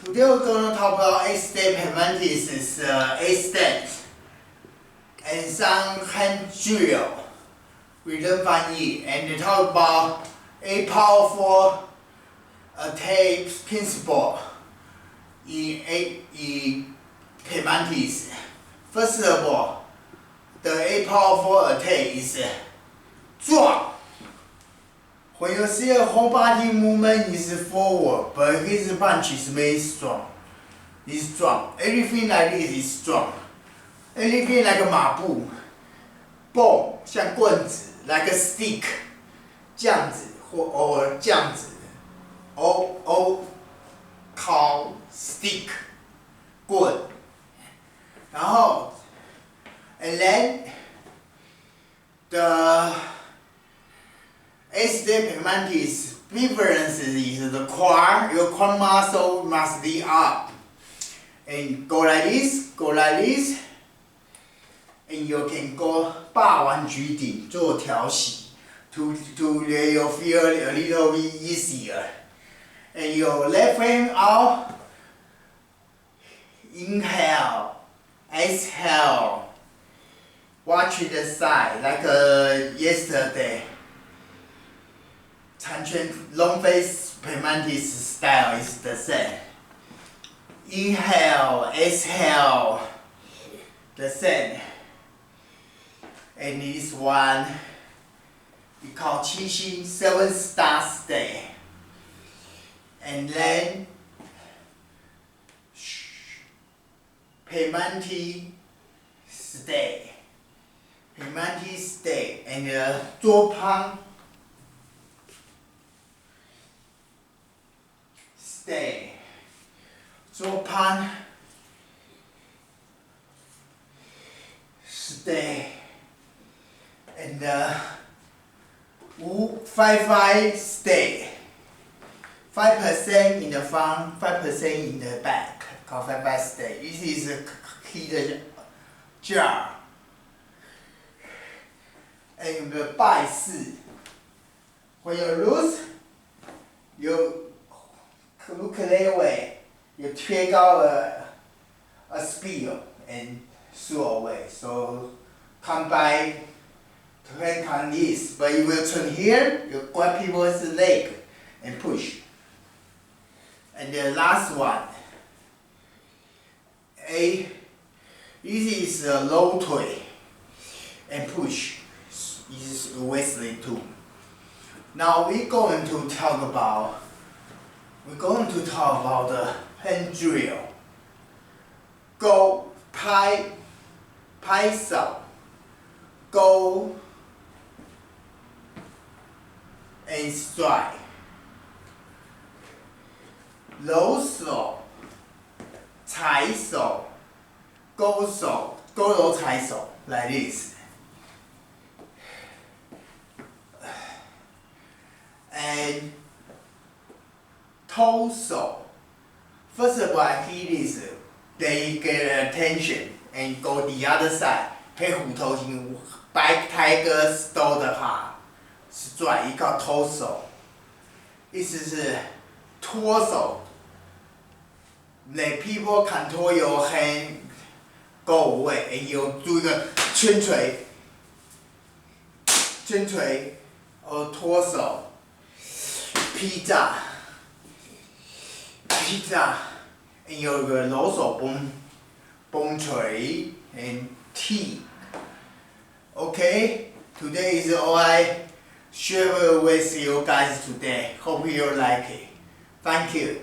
Today we're going to talk about 8-step Hermantis is 8 steps and some hand drill rhythm 翻译 and talk about a powerful attack principle in Hermantis. First of all, the powerful attack is drop. When you see a whole body movement is forward, but his punch is very strong. It's strong. Everything like this is strong. Everything like a 马步 ，boom 像棍子 ，like a stick， 这样子或这样子 ，call stick 棍。然后 and then the eight-step Hermantis difference is the core, your core muscle must be up. And go like this, and you can go 霸王举鼎做调息 to let you feel a little bit easier. And your left hand out, inhale, exhale. Watch the side like yesterday. 长拳 long face Hermantis style is the same. Inhale, exhale, the same. And this one we call 七星 7-star stay. And then Hermantis stay. Hermantis stay and 桌旁 stay. 桌旁 stay and 5-5 stay. 5% in the front, 5% in the back. Called 5-5 stay. This is a key jar. And the 拜四 when you lose, you look that way. You 推高 a speed and throw away. So come by, turn on this, but you will turn here. You grab people's leg and push. And the last one, this is a low 腿 and push. This is Wesley too. Now we're going to talk about the hand drill. Go 拍手 go and strike. 揉手 踩手 勾手 勾揉踩手 like this. And 偷手. First of all, I hear this, they get attention and go the other side. 黑虎头型 Black Tiger stole the heart. Strike 一个偷手，意思是脱手。Let people control your hand, go away, and you do 一个圈锤或脱手。pizza, and your 揉手崩锤 and T. Okay, today is all I share with you guys today. Hope you like it. Thank you.